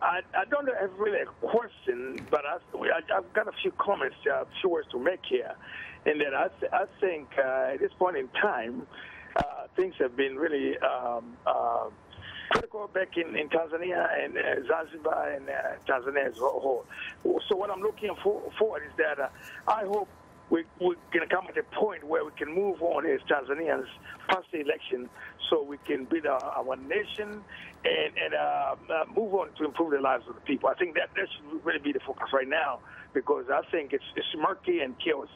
I don't have really a question, but I've got a few comments, a few words to make here. And then I think at this point in time, things have been really critical back in Tanzania and Zanzibar and Tanzania as a whole. So what I'm looking forward is that I hope we're going to come at a point where we can move on as Tanzanians past the election so we can build our nation and move on to improve the lives of the people. I think that should really be the focus right now because I think it's murky and chaos.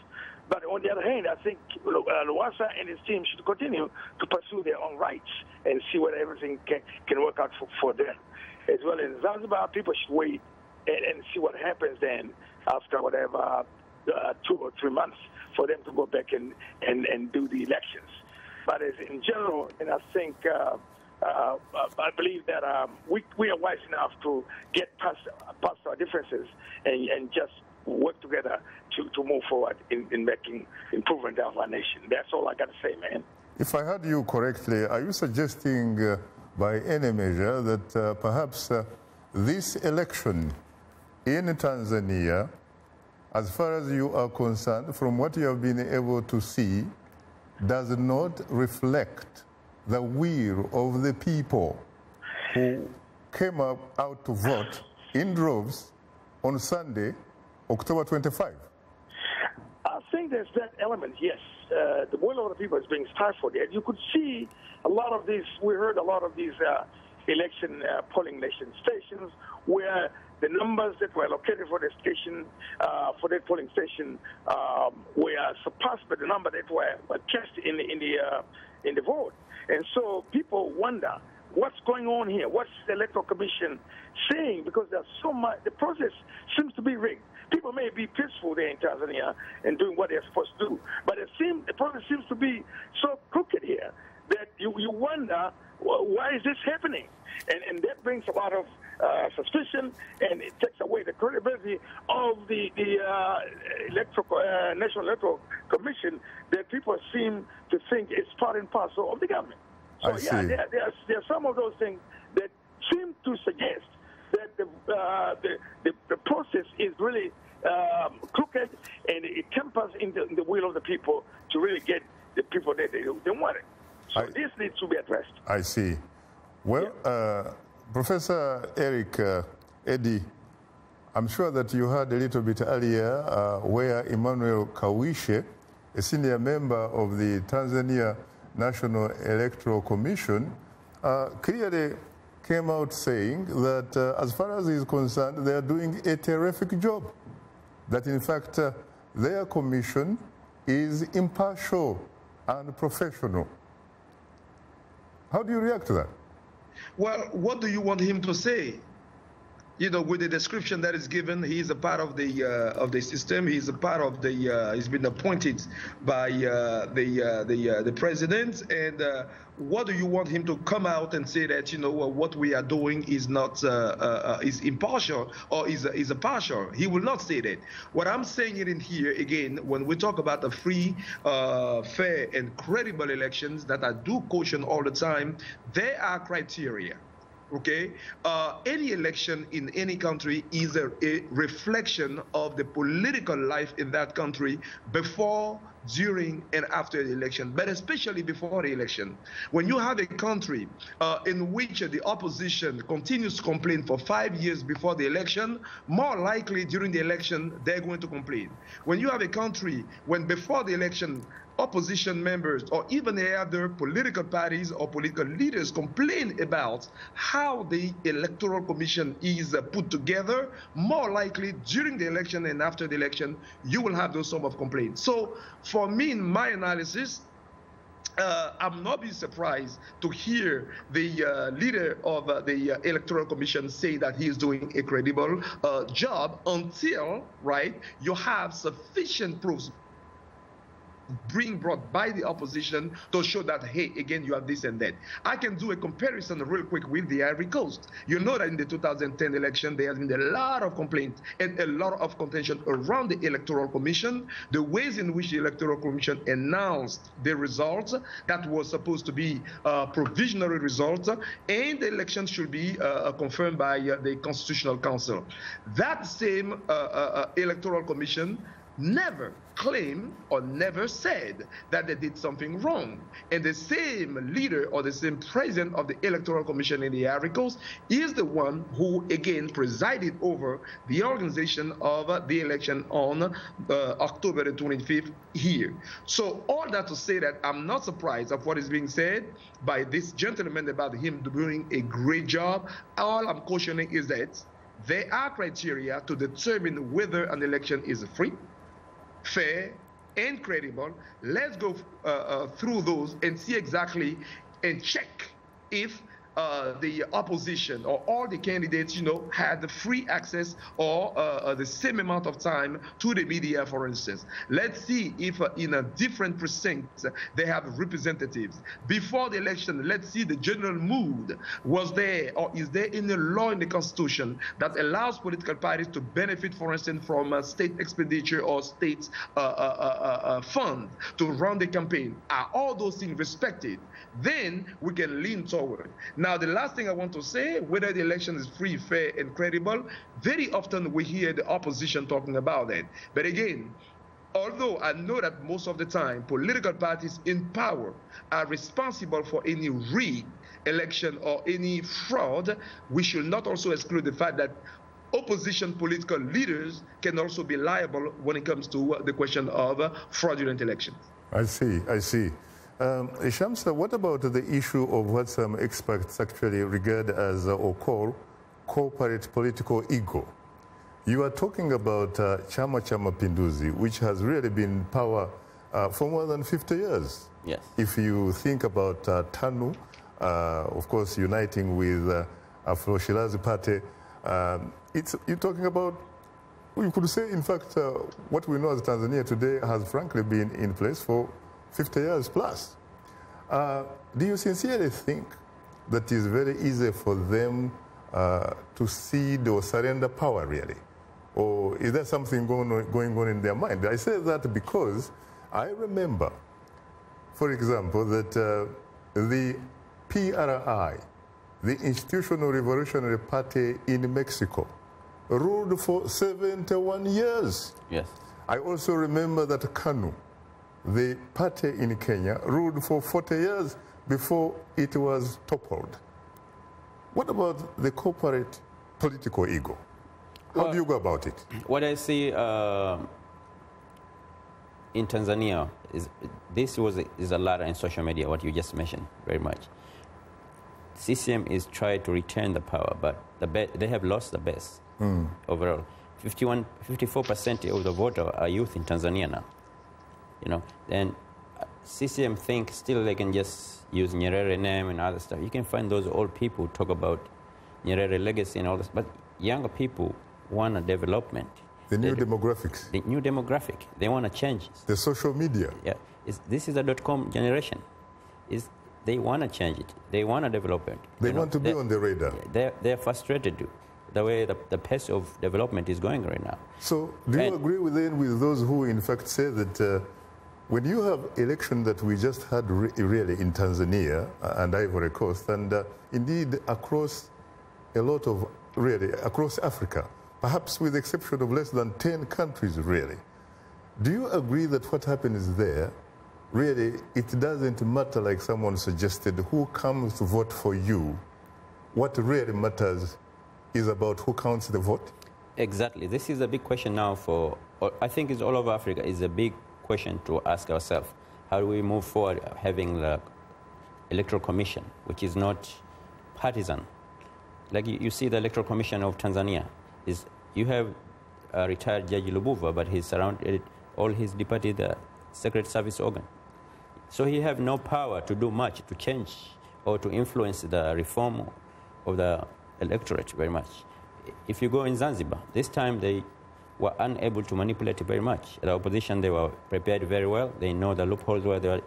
But on the other hand, I think Lowassa and his team should continue to pursue their own rights and see whether everything can work out for them. As well as Zanzibar, people should wait and see what happens then after whatever 2 or 3 months for them to go back and do the elections. But as in general, and I think I believe that we are wise enough to get past our differences and just work together to move forward in making improvement of our nation. That's all I got to say, man. If I heard you correctly, are you suggesting by any measure that perhaps this election in Tanzania, as far as you are concerned, from what you have been able to see, does not reflect the will of the people who came out to vote in droves on Sunday, October 25? I think there's that element, yes. The will of the people is being stifled. And you could see a lot of these, we heard a lot of these election polling stations where the numbers that were allocated for the station, for the polling station, were surpassed by the number that were cast in the vote. And so people wonder what's going on here? What's the Electoral Commission saying? Because there's so much, the process seems to be rigged. People may be peaceful there in Tanzania and doing what they're supposed to do, but the process seems to be so crooked here that you wonder, why is this happening? And that brings a lot of suspicion, and it takes away the credibility of the National Electoral Commission that people seem to think is part and parcel of the government. So, yeah, there are some of those things that seem to suggest that the process is really crooked, and it tempers in the will of the people to really get the people that they want it. So this needs to be addressed. I see. Well, Professor Eric Eddy, I'm sure that you heard a little bit earlier where Emmanuel Kawishe, a senior member of the Tanzania National Electoral Commission, clearly came out saying that as far as he's concerned, they are doing a terrific job. That in fact, their commission is impartial and professional. How do you react to that? Well, what do you want him to say? You know, with the description that is given, he is a part of the system. He's a part of the. He's been appointed by the president. And what do you want him to come out and say that, you know, what we are doing is not is impartial or is a partial? He will not say that. What I'm saying it in here again, when we talk about the free, fair, and credible elections that I do caution all the time, there are criteria. Okay, any election in any country is a reflection of the political life in that country before, during, and after the election, but especially before the election. When you have a country in which the opposition continues to complain for 5 years before the election, more likely during the election, they're going to complain. When you have a country when before the election, opposition members or even the other political parties or political leaders complain about how the Electoral Commission is put together, more likely during the election and after the election, you will have those sort of complaints. So for me, in my analysis, I'm not be surprised to hear the leader of the Electoral Commission say that he is doing a credible job until, right, you have sufficient proofs brought by the opposition to show that, hey, again, you have this and that. I can do a comparison real quick with the Ivory Coast. You know that in the 2010 election, there has been a lot of complaints and a lot of contention around the Electoral Commission, the ways in which the Electoral Commission announced the results that was supposed to be provisional results, and the election should be confirmed by the Constitutional Council. That same Electoral Commission never claimed or never said that they did something wrong. And the same leader or the same president of the Electoral Commission in the Ivory Coast is the one who, again, presided over the organization of the election on October the 25th here. So all that to say that I'm not surprised of what is being said by this gentleman about him doing a great job. All I'm cautioning is that there are criteria to determine whether an election is free, fair, and credible. Let's go through those and see exactly and check if the opposition or all the candidates, you know, had the free access or the same amount of time to the media, for instance. Let's see if in a different precinct they have representatives. Before the election, let's see the general mood. Was there or is there any law in the Constitution that allows political parties to benefit, for instance, from state expenditure or state fund to run the campaign? Are all those things respected? Then we can lean forward. Now, the last thing I want to say, whether the election is free, fair, and credible, very often we hear the opposition talking about that. But again, although I know that most of the time political parties in power are responsible for any rigged election or any fraud, we should not also exclude the fact that opposition political leaders can also be liable when it comes to the question of fraudulent elections. I see, I see. Shamsa, what about the issue of what some experts actually regard as or call corporate political ego? You are talking about Chama cha Mapinduzi, which has really been in power for more than 50 years. Yes. If you think about TANU, of course, uniting with Afro-Shirazi Party. You're talking about, you could say, in fact, what we know as Tanzania today has frankly been in place for 50 years plus. Do you sincerely think that it's very easy for them to cede or surrender power, really? Or is there something going on in their mind? I say that because I remember, for example, that the PRI, the Institutional Revolutionary Party in Mexico, ruled for 71 years. Yes. I also remember that KANU, the party in Kenya, ruled for 40 years before it was toppled. What about the corporate political ego? How do you go about it? What I see in Tanzania is is a lot in social media, what you just mentioned very much. CCM is trying to return the power, but they have lost the base overall. 54% of the voters are youth in Tanzania now. You know, and CCM think still they can just use Nyerere name and other stuff. You can find those old people talk about Nyerere legacy and all this, but younger people want a development. The new demographics. The new demographic. They want to change. The social media. Yeah. This is a .com generation. They want to change it. They want a development. They want to be on the radar. They're frustrated the way the pace of development is going right now. So do you agree with those who in fact say that when you have election that we just had really in Tanzania and Ivory Coast, and indeed across a lot of, really, across Africa, perhaps with the exception of less than 10 countries, really, do you agree that what happens there, really, it doesn't matter, like someone suggested, who comes to vote for you? What really matters is about who counts the vote? Exactly. This is a big question now for, I think it's all over Africa, is a big question to ask ourselves. How do we move forward having the Electoral Commission, which is not partisan? Like you see the Electoral Commission of Tanzania, you have a retired Judge Lubuva, but he's surrounded, all his deputy, the Secret Service organ. So he have no power to do much, to change or to influence the reform of the electorate very much. If you go in Zanzibar, this time they were unable to manipulate it very much. The opposition, they were prepared very well. They know the loopholes where the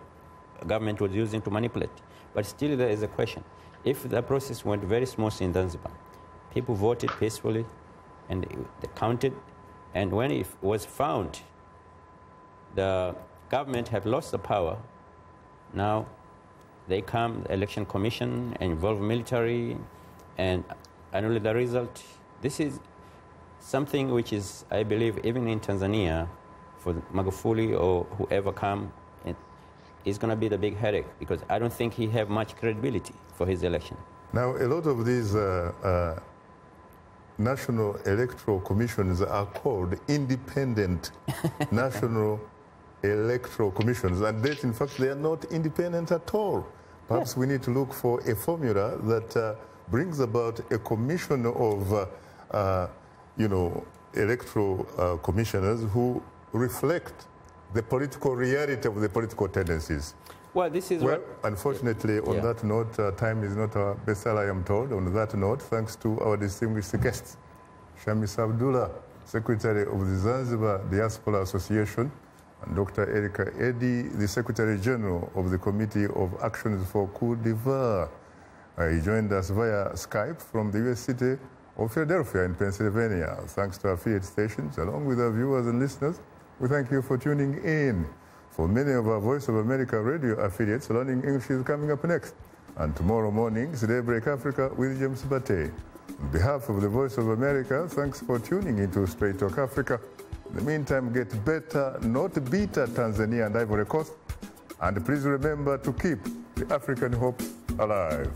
government was using to manipulate. But still there is a question. If the process went very smooth in Zanzibar, people voted peacefully and they counted, and when it was found the government have lost the power, now they come, the election commission, and involve military, and annul the result. This is something which is, I believe, even in Tanzania, for Magufuli or whoever come, it's going to be the big headache, because I don't think he have much credibility for his election. Now, a lot of these national electoral commissions are called independent national electoral commissions, and that, in fact, they are not independent at all. Perhaps we need to look for a formula that brings about a commission of, electoral commissioners who reflect the political reality of the political tendencies. Well, this is unfortunately, on that note, time is not our best ally, I am told. On that note, thanks to our distinguished guests, Shamis Abdulla, Secretary of the Zanzibar Diaspora Association, and Dr. Erika Eddy, the Secretary General of the Committee of Actions for Cote d'Ivoire. He joined us via Skype from the U.S. city of Philadelphia in Pennsylvania. Thanks to our affiliate stations, along with our viewers and listeners, we thank you for tuning in. For many of our Voice of America radio affiliates, Learning English is coming up next. And tomorrow morning, Daybreak Africa with James Bate. On behalf of the Voice of America, thanks for tuning into Straight Talk Africa. In the meantime, get better, not better, Tanzania and Ivory Coast. And please remember to keep the African hope alive.